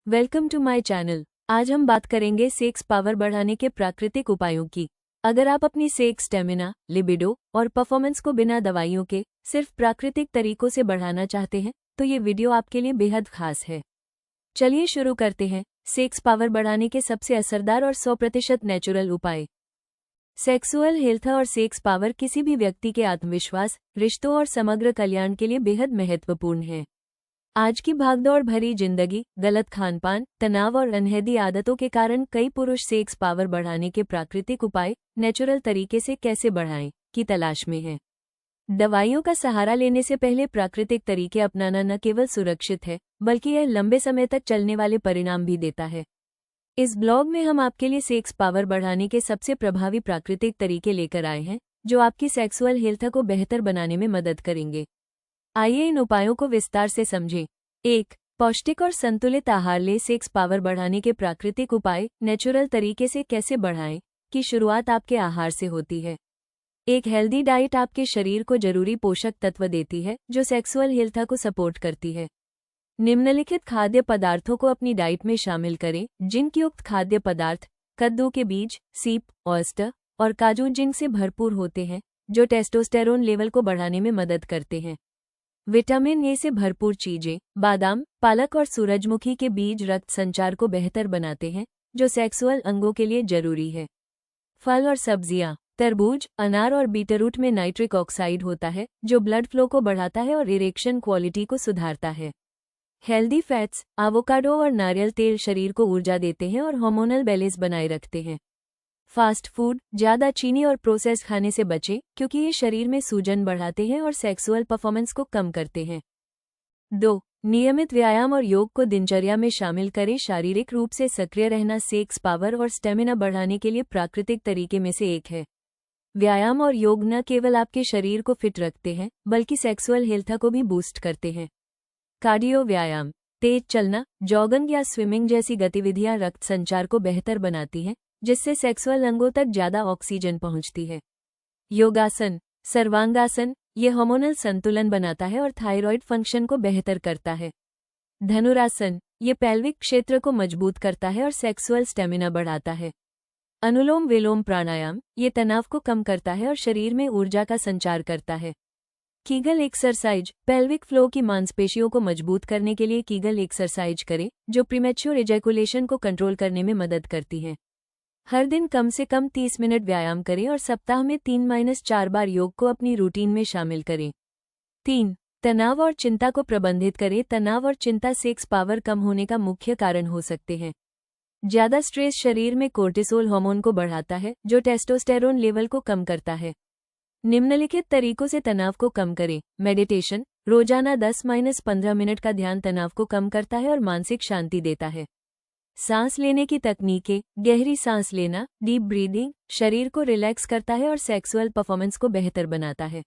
Welcome to my channel. आज हम बात करेंगे सेक्स पावर बढ़ाने के प्राकृतिक उपायों की। अगर आप अपनी सेक्स स्टेमिना, लिबिडो और परफॉर्मेंस को बिना दवाइयों के सिर्फ प्राकृतिक तरीकों से बढ़ाना चाहते हैं तो ये वीडियो आपके लिए बेहद खास है। चलिए शुरू करते हैं। सेक्स पावर बढ़ाने के सबसे असरदार और 100% नेचुरल उपाय। सेक्सुअल हेल्थ और सेक्स पावर किसी भी व्यक्ति के आत्मविश्वास, रिश्तों और समग्र कल्याण के लिए बेहद महत्वपूर्ण है। आज की भागदौड़ भरी जिंदगी, गलत खानपान, तनाव और अनहेल्दी आदतों के कारण कई पुरुष सेक्स पावर बढ़ाने के प्राकृतिक उपाय नेचुरल तरीके से कैसे बढ़ाएं की तलाश में हैं। दवाइयों का सहारा लेने से पहले प्राकृतिक तरीके अपनाना न केवल सुरक्षित है बल्कि यह लंबे समय तक चलने वाले परिणाम भी देता है। इस ब्लॉग में हम आपके लिए सेक्स पावर बढ़ाने के सबसे प्रभावी प्राकृतिक तरीके लेकर आए हैं जो आपकी सेक्सुअल हेल्थ को बेहतर बनाने में मदद करेंगे। आइए इन उपायों को विस्तार से समझें। 1. पौष्टिक और संतुलित आहार ले। सेक्स पावर बढ़ाने के प्राकृतिक उपाय नेचुरल तरीके से कैसे बढ़ाएं की शुरुआत आपके आहार से होती है। एक हेल्दी डाइट आपके शरीर को जरूरी पोषक तत्व देती है जो सेक्सुअल हेल्थ को सपोर्ट करती है। निम्नलिखित खाद्य पदार्थों को अपनी डाइट में शामिल करें। जिंक युक्त खाद्य पदार्थ: कद्दू के बीज, सीप, ऑयस्टर और काजू जिंक से भरपूर होते हैं जो टेस्टोस्टेरोन लेवल को बढ़ाने में मदद करते हैं। विटामिन ए से भरपूर चीजें: बादाम, पालक और सूरजमुखी के बीज रक्त संचार को बेहतर बनाते हैं जो सेक्सुअल अंगों के लिए जरूरी है। फल और सब्जियां: तरबूज, अनार और बीटरूट में नाइट्रिक ऑक्साइड होता है जो ब्लड फ्लो को बढ़ाता है और इरेक्शन क्वालिटी को सुधारता है। हेल्दी फैट्स: एवोकाडो और नारियल तेल शरीर को ऊर्जा देते हैं और हार्मोनल बैलेंस बनाए रखते हैं। फास्ट फूड: ज्यादा चीनी और प्रोसेस्ड खाने से बचें क्योंकि ये शरीर में सूजन बढ़ाते हैं और सेक्सुअल परफॉर्मेंस को कम करते हैं। 2. नियमित व्यायाम और योग को दिनचर्या में शामिल करें। शारीरिक रूप से सक्रिय रहना सेक्स पावर और स्टेमिना बढ़ाने के लिए प्राकृतिक तरीके में से एक है। व्यायाम और योग न केवल आपके शरीर को फिट रखते हैं बल्कि सेक्सुअल हेल्थ को भी बूस्ट करते हैं। कार्डियो व्यायाम: तेज चलना, जॉगिंग या स्विमिंग जैसी गतिविधियां रक्त संचार को बेहतर बनाती हैं जिससे सेक्सुअल अंगों तक ज्यादा ऑक्सीजन पहुंचती है। योगासन, सर्वांगासन: ये हार्मोनल संतुलन बनाता है और थायराइड फंक्शन को बेहतर करता है। धनुरासन: ये पेल्विक क्षेत्र को मजबूत करता है और सेक्सुअल स्टेमिना बढ़ाता है। अनुलोम विलोम प्राणायाम: ये तनाव को कम करता है और शरीर में ऊर्जा का संचार करता है। कीगल एक्सरसाइज: पेल्विक फ्लो की मांसपेशियों को मजबूत करने के लिए कीगल एक्सरसाइज करें जो प्रीमेच्योर इजैकुलेशन को कंट्रोल करने में मदद करती है। हर दिन कम से कम 30 मिनट व्यायाम करें और सप्ताह में 3-4 बार योग को अपनी रूटीन में शामिल करें। 3. तनाव और चिंता को प्रबंधित करें। तनाव और चिंता सेक्स पावर कम होने का मुख्य कारण हो सकते हैं। ज्यादा स्ट्रेस शरीर में कोर्टिसोल हार्मोन को बढ़ाता है जो टेस्टोस्टेरोन लेवल को कम करता है। निम्नलिखित तरीकों से तनाव को कम करें। मेडिटेशन: रोजाना 10-15 मिनट का ध्यान तनाव को कम करता है और मानसिक शांति देता है। सांस लेने की तकनीकें: गहरी सांस लेना, डीप ब्रीदिंग, शरीर को रिलैक्स करता है और सेक्सुअल परफॉर्मेंस को बेहतर बनाता है।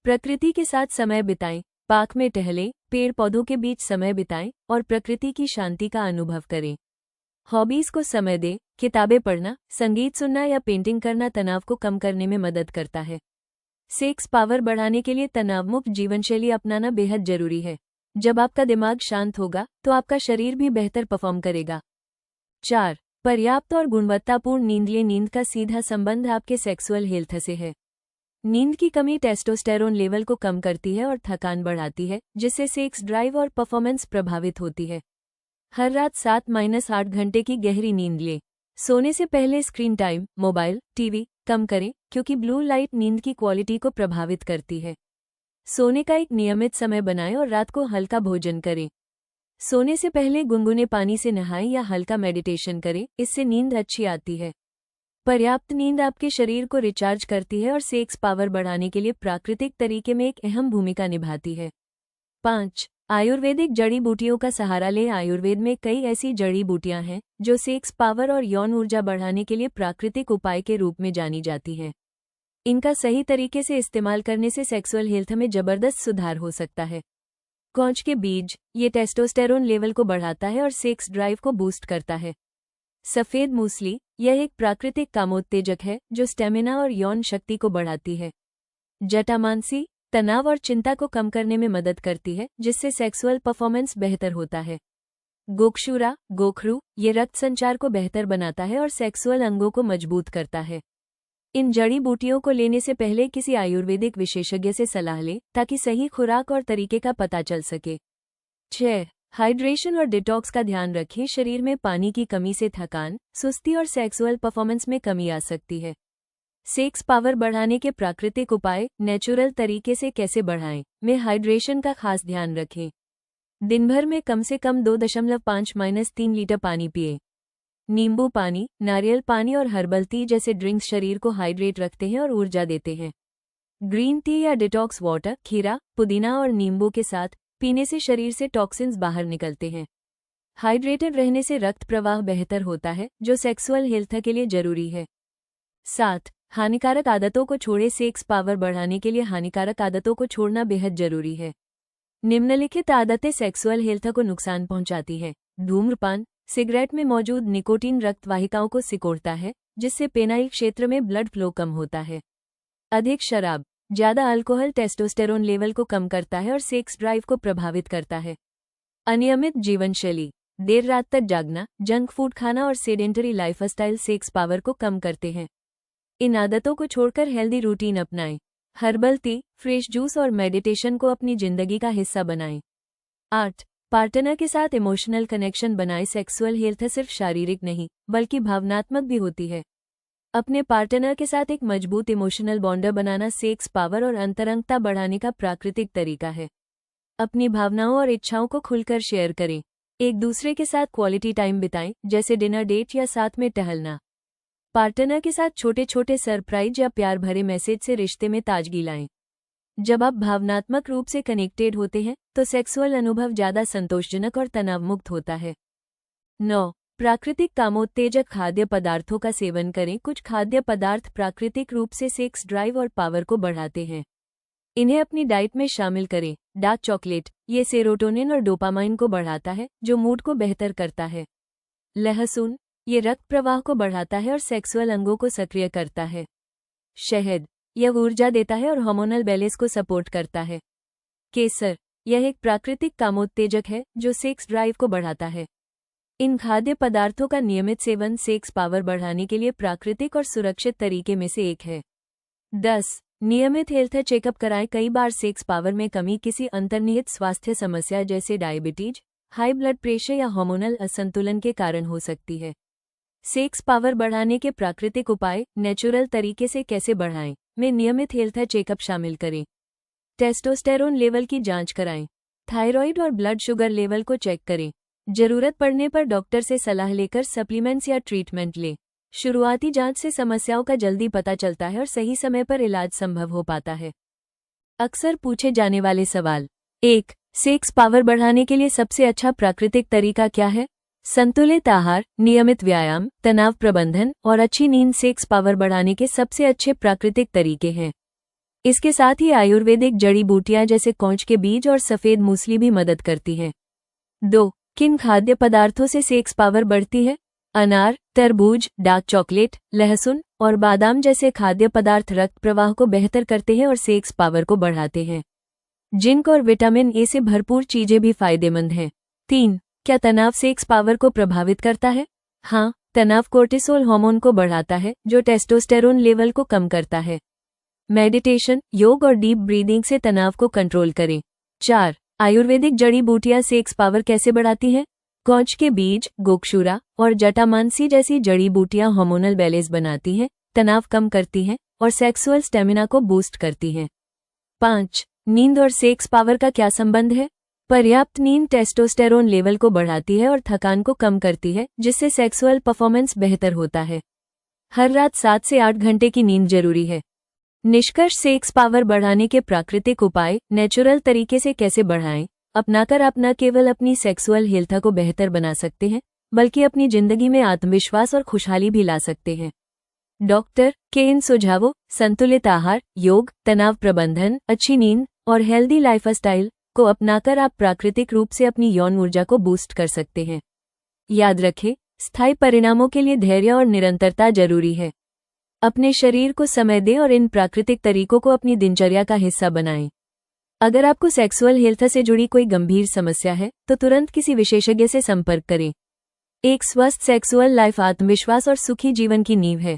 प्रकृति के साथ समय बिताएं: पार्क में टहलें, पेड़ पौधों के बीच समय बिताएं और प्रकृति की शांति का अनुभव करें। हॉबीज को समय दें: किताबें पढ़ना, संगीत सुनना या पेंटिंग करना तनाव को कम करने में मदद करता है। सेक्स पावर बढ़ाने के लिए तनावमुक्त जीवनशैली अपनाना बेहद जरूरी है। जब आपका दिमाग शांत होगा तो आपका शरीर भी बेहतर परफॉर्म करेगा। 4. पर्याप्त और गुणवत्तापूर्ण नींद। ये नींद का सीधा संबंध आपके सेक्सुअल हेल्थ से है। नींद की कमी टेस्टोस्टेरोन लेवल को कम करती है और थकान बढ़ाती है जिससे सेक्स ड्राइव और परफॉर्मेंस प्रभावित होती है। हर रात 7-8 घंटे की गहरी नींद लें। सोने से पहले स्क्रीन टाइम, मोबाइल, टीवी कम करें क्योंकि ब्लू लाइट नींद की क्वालिटी को प्रभावित करती है। सोने का एक नियमित समय बनाएं और रात को हल्का भोजन करें। सोने से पहले गुनगुने पानी से नहाएं या हल्का मेडिटेशन करें, इससे नींद अच्छी आती है। पर्याप्त नींद आपके शरीर को रिचार्ज करती है और सेक्स पावर बढ़ाने के लिए प्राकृतिक तरीके में एक अहम भूमिका निभाती है। 5. आयुर्वेदिक जड़ी बूटियों का सहारा लें। आयुर्वेद में कई ऐसी जड़ी बूटियां हैं जो सेक्स पावर और यौन ऊर्जा बढ़ाने के लिए प्राकृतिक उपाय के रूप में जानी जाती हैं। इनका सही तरीके से इस्तेमाल करने से सेक्सुअल हेल्थ में जबरदस्त सुधार हो सकता है। कौच के बीज: ये टेस्टोस्टेरोन लेवल को बढ़ाता है और सेक्स ड्राइव को बूस्ट करता है। सफेद मूसली: यह एक प्राकृतिक कामोत्तेजक है जो स्टेमिना और यौन शक्ति को बढ़ाती है। जटामांसी: तनाव और चिंता को कम करने में मदद करती है जिससे सेक्सुअल परफॉर्मेंस बेहतर होता है। गोक्षूरा, गोखरू, ये रक्त संचार को बेहतर बनाता है और सेक्सुअल अंगों को मजबूत करता है। इन जड़ी बूटियों को लेने से पहले किसी आयुर्वेदिक विशेषज्ञ से सलाह लें ताकि सही खुराक और तरीके का पता चल सके। 6. हाइड्रेशन और डिटॉक्स का ध्यान रखें। शरीर में पानी की कमी से थकान, सुस्ती और सेक्सुअल परफॉर्मेंस में कमी आ सकती है। सेक्स पावर बढ़ाने के प्राकृतिक उपाय नेचुरल तरीके से कैसे बढ़ाएं में हाइड्रेशन का खास ध्यान रखें। दिन भर में कम से कम 2.5-3 लीटर पानी पिएं। नींबू पानी, नारियल पानी और हर्बल टी जैसे ड्रिंक्स शरीर को हाइड्रेट रखते हैं और ऊर्जा देते हैं। ग्रीन टी या डिटॉक्स वाटर खीरा, पुदीना और नींबू के साथ पीने से शरीर से टॉक्सिन्स बाहर निकलते हैं। हाइड्रेटेड रहने से रक्त प्रवाह बेहतर होता है, जो सेक्सुअल हेल्थ के लिए जरूरी है। 7. हानिकारक आदतों को छोड़ें। सेक्स पावर बढ़ाने के लिए हानिकारक आदतों को छोड़ना बेहद जरूरी है। निम्नलिखित आदतें सेक्सुअल हेल्थ को नुकसान पहुंचाती है। धूम्रपान, सिगरेट में मौजूद निकोटीन रक्त वाहिकाओं को सिकोड़ता है, जिससे पेनाइल क्षेत्र में ब्लड फ्लो कम होता है। अधिक शराब, ज्यादा अल्कोहल टेस्टोस्टेरोन लेवल को कम करता है और सेक्स ड्राइव को प्रभावित करता है। अनियमित जीवनशैली, देर रात तक जागना, जंक फूड खाना और सेडेंटरी लाइफस्टाइल सेक्स पावर को कम करते हैं। इन आदतों को छोड़कर हेल्दी रूटीन अपनाएं। हर्बल टी, फ्रेश जूस और मेडिटेशन को अपनी जिंदगी का हिस्सा बनाएं। 8. पार्टनर के साथ इमोशनल कनेक्शन बनाएं। सेक्सुअल हेल्थ सिर्फ शारीरिक नहीं बल्कि भावनात्मक भी होती है। अपने पार्टनर के साथ एक मजबूत इमोशनल बॉन्ड बनाना सेक्स पावर और अंतरंगता बढ़ाने का प्राकृतिक तरीका है। अपनी भावनाओं और इच्छाओं को खुलकर शेयर करें। एक दूसरे के साथ क्वालिटी टाइम बिताएं, जैसे डिनर डेट या साथ में टहलना। पार्टनर के साथ छोटे छोटे सरप्राइज या प्यार भरे मैसेज से रिश्ते में ताजगी लाएं। जब आप भावनात्मक रूप से कनेक्टेड होते हैं तो सेक्सुअल अनुभव ज्यादा संतोषजनक और तनावमुक्त होता है। 9. प्राकृतिक कामोत्तेजक खाद्य पदार्थों का सेवन करें। कुछ खाद्य पदार्थ प्राकृतिक रूप से सेक्स ड्राइव और पावर को बढ़ाते हैं। इन्हें अपनी डाइट में शामिल करें। डार्क चॉकलेट, ये सेरोटोनिन और डोपामाइन को बढ़ाता है, जो मूड को बेहतर करता है। लहसुन, ये रक्त प्रवाह को बढ़ाता है और सेक्सुअल अंगों को सक्रिय करता है। शहद, यह ऊर्जा देता है और हार्मोनल बैलेंस को सपोर्ट करता है। केसर, यह एक प्राकृतिक कामोत्तेजक है जो सेक्स ड्राइव को बढ़ाता है। इन खाद्य पदार्थों का नियमित सेवन सेक्स पावर बढ़ाने के लिए प्राकृतिक और सुरक्षित तरीके में से एक है। 10. नियमित हेल्थ चेकअप कराएं। कई बार सेक्स पावर में कमी किसी अंतर्निहित स्वास्थ्य समस्या जैसे डायबिटीज, हाई ब्लड प्रेशर या हार्मोनल असंतुलन के कारण हो सकती है। सेक्स पावर बढ़ाने के प्राकृतिक उपाय नेचुरल तरीके से कैसे बढ़ाएं में नियमित हेल्थ चेकअप शामिल करें। टेस्टोस्टेरोन लेवल की जांच कराएं। थायराइड और ब्लड शुगर लेवल को चेक करें। जरूरत पड़ने पर डॉक्टर से सलाह लेकर सप्लीमेंट्स या ट्रीटमेंट लें। शुरुआती जांच से समस्याओं का जल्दी पता चलता है और सही समय पर इलाज संभव हो पाता है। अक्सर पूछे जाने वाले सवाल। 1. सेक्स पावर बढ़ाने के लिए सबसे अच्छा प्राकृतिक तरीका क्या है? संतुलित आहार, नियमित व्यायाम, तनाव प्रबंधन और अच्छी नींद सेक्स पावर बढ़ाने के सबसे अच्छे प्राकृतिक तरीके हैं। इसके साथ ही आयुर्वेदिक जड़ी बूटियां जैसे कौच के बीज और सफेद मूसली भी मदद करती हैं। 2. किन खाद्य पदार्थों से सेक्स पावर बढ़ती है? अनार, तरबूज, डार्क चॉकलेट, लहसुन और बादाम जैसे खाद्य पदार्थ रक्त प्रवाह को बेहतर करते हैं और सेक्स पावर को बढ़ाते हैं। जिंक और विटामिन ए से भरपूर चीजें भी फायदेमंद हैं। 3. क्या तनाव सेक्स पावर को प्रभावित करता है? हाँ, तनाव कोर्टिसोल हार्मोन को बढ़ाता है, जो टेस्टोस्टेरोन लेवल को कम करता है। मेडिटेशन, योग और डीप ब्रीदिंग से तनाव को कंट्रोल करें। 4. आयुर्वेदिक जड़ी बूटियां सेक्स पावर कैसे बढ़ाती हैं? कौच के बीज, गोक्षूरा और जटामांसी जैसी जड़ी बूटियां हार्मोनल बैलेंस बनाती हैं, तनाव कम करती हैं और सेक्सुअल स्टेमिना को बूस्ट करती हैं। 5. नींद और सेक्स पावर का क्या संबंध है? पर्याप्त नींद टेस्टोस्टेरोन लेवल को बढ़ाती है और थकान को कम करती है, जिससे सेक्सुअल परफॉर्मेंस बेहतर होता है। हर रात 7 से 8 घंटे की नींद जरूरी है। निष्कर्ष, सेक्स पावर बढ़ाने के प्राकृतिक उपाय नेचुरल तरीके से कैसे बढ़ाएं अपनाकर आप न केवल अपनी सेक्सुअल हेल्थ को बेहतर बना सकते हैं, बल्कि अपनी जिंदगी में आत्मविश्वास और खुशहाली भी ला सकते हैं। डॉक्टर के इन सुझावों, संतुलित आहार, योग, तनाव प्रबंधन, अच्छी नींद और हेल्दी लाइफस्टाइल को अपनाकर आप प्राकृतिक रूप से अपनी यौन ऊर्जा को बूस्ट कर सकते हैं। याद रखें, स्थायी परिणामों के लिए धैर्य और निरंतरता जरूरी है। अपने शरीर को समय दें और इन प्राकृतिक तरीकों को अपनी दिनचर्या का हिस्सा बनाएं। अगर आपको सेक्सुअल हेल्थ से जुड़ी कोई गंभीर समस्या है तो तुरंत किसी विशेषज्ञ से संपर्क करें। एक स्वस्थ सेक्सुअल लाइफ आत्मविश्वास और सुखी जीवन की नींव है।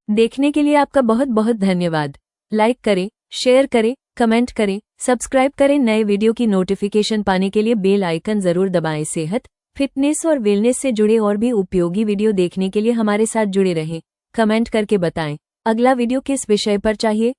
देखने के लिए आपका बहुत बहुत धन्यवाद। लाइक करें, शेयर करें, कमेंट करें, सब्सक्राइब करें। नए वीडियो की नोटिफिकेशन पाने के लिए बेल आइकन जरूर दबाएं। सेहत, फिटनेस और वेलनेस से जुड़े और भी उपयोगी वीडियो देखने के लिए हमारे साथ जुड़े रहें। कमेंट करके बताएं अगला वीडियो किस विषय पर चाहिए।